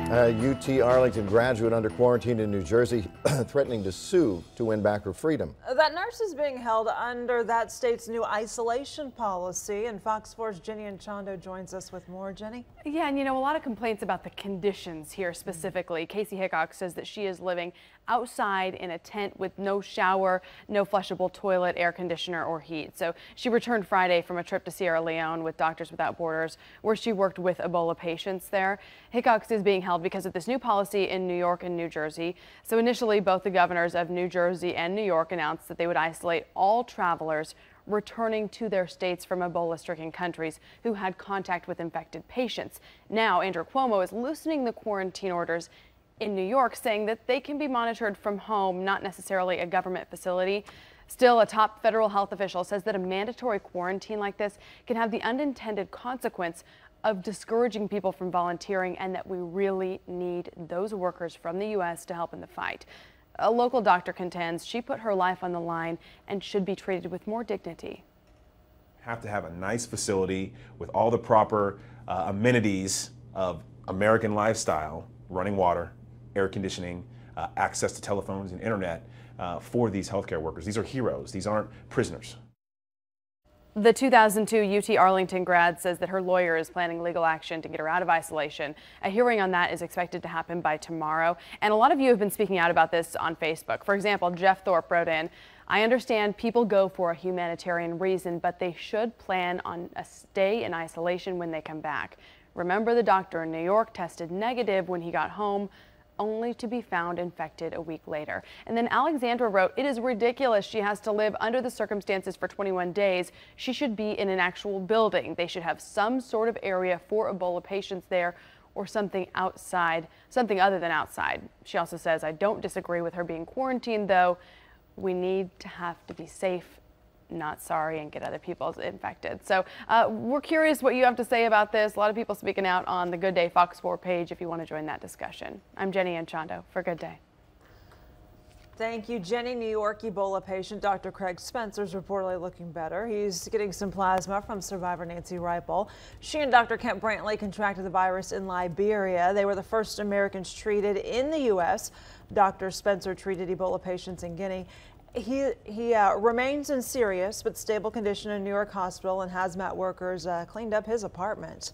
UT Arlington graduate under quarantine in New Jersey threatening to sue to win back her freedom. That nurse is being held under that state's new isolation policy, and Fox 4's Jenny Anchondo joins us with more. Jenny? Yeah, and a lot of complaints about the conditions here specifically. Casey Hickok says that she is living outside in a tent with no shower, no flushable toilet, air conditioner, or heat. So she returned Friday from a trip to Sierra Leone with Doctors Without Borders, where she worked with Ebola patients there. Hickok is being held because of this new policy in New York and New Jersey. So initially, both the governors of New Jersey and New York announced that they would isolate all travelers returning to their states from Ebola-stricken countries who had contact with infected patients. Now, Andrew Cuomo is loosening the quarantine orders in New York, saying that they can be monitored from home, not necessarily a government facility. Still, a top federal health official says that a mandatory quarantine like this can have the unintended consequence of discouraging people from volunteering, and that we really need those workers from the U.S. to help in the fight. A local doctor contends she put her life on the line and should be treated with more dignity. Have to have a nice facility with all the proper amenities of American lifestyle, running water, air conditioning, access to telephones and internet for these healthcare workers. These are heroes. These aren't prisoners. The 2002 UT Arlington grad says that her lawyer is planning legal action to get her out of isolation. A hearing on that is expected to happen by tomorrow. And a lot of you have been speaking out about this on Facebook. For example, Jeff Thorpe wrote in, "I understand people go for a humanitarian reason, but they should plan on a stay in isolation when they come back. Remember, the doctor in New York tested negative when he got home, only to be found infected a week later." And then Alexandra wrote, "It is ridiculous she has to live under the circumstances for 21 days. She should be in an actual building. They should have some sort of area for Ebola patients there, or something outside, something other than outside." She also says, "I don't disagree with her being quarantined, though. We need to have to be safe, not sorry, and get other people infected." So we're curious what you have to say about this. A lot of people speaking out on the Good Day Fox 4 page if you want to join that discussion. I'm Jenny Anchondo for Good Day. Thank you, Jenny. New York Ebola patient Dr. Craig Spencer is reportedly looking better. He's getting some plasma from survivor Nancy Ripple. She and Dr. Kent Brantley contracted the virus in Liberia. They were the first Americans treated in the U.S. Dr. Spencer treated Ebola patients in Guinea. He remains in serious but stable condition in New York hospital, and hazmat workers cleaned up his apartment.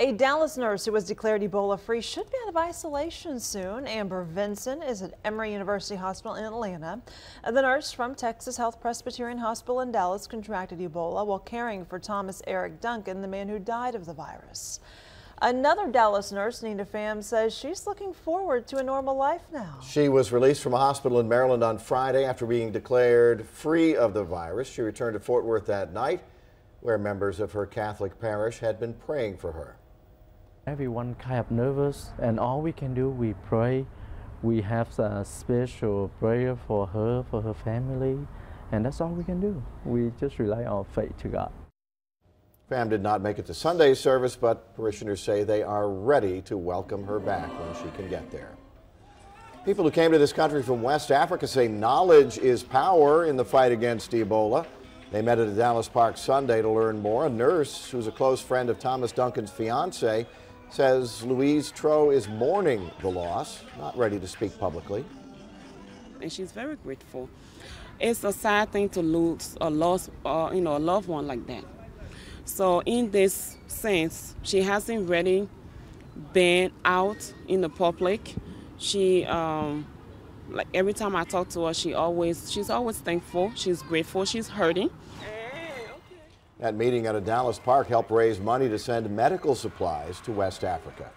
A Dallas nurse who was declared Ebola-free should be out of isolation soon. Amber Vinson is at Emory University Hospital in Atlanta. The nurse from Texas Health Presbyterian Hospital in Dallas contracted Ebola while caring for Thomas Eric Duncan, the man who died of the virus. Another Dallas nurse, Nina Pham, says she's looking forward to a normal life now. She was released from a hospital in Maryland on Friday after being declared free of the virus. She returned to Fort Worth that night, where members of her Catholic parish had been praying for her. Everyone kind of nervous, and all we can do, we pray. We have a special prayer for her family, and that's all we can do. We just rely on faith to God. Pham did not make it to Sunday's service, but parishioners say they are ready to welcome her back when she can get there. People who came to this country from West Africa say knowledge is power in the fight against Ebola. They met at a Dallas park Sunday to learn more. A nurse who's a close friend of Thomas Duncan's fiance says Louise Tro is mourning the loss, not ready to speak publicly. And she's very grateful. It's a sad thing to lose a loved one like that. So in this sense, she hasn't really been out in the public. She, like every time I talk to her, she's always thankful. She's grateful. She's hurting. That meeting at a Dallas park helped raise money to send medical supplies to West Africa.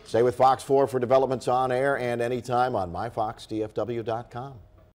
Stay with Fox 4 for developments on air and anytime on myfoxdfw.com.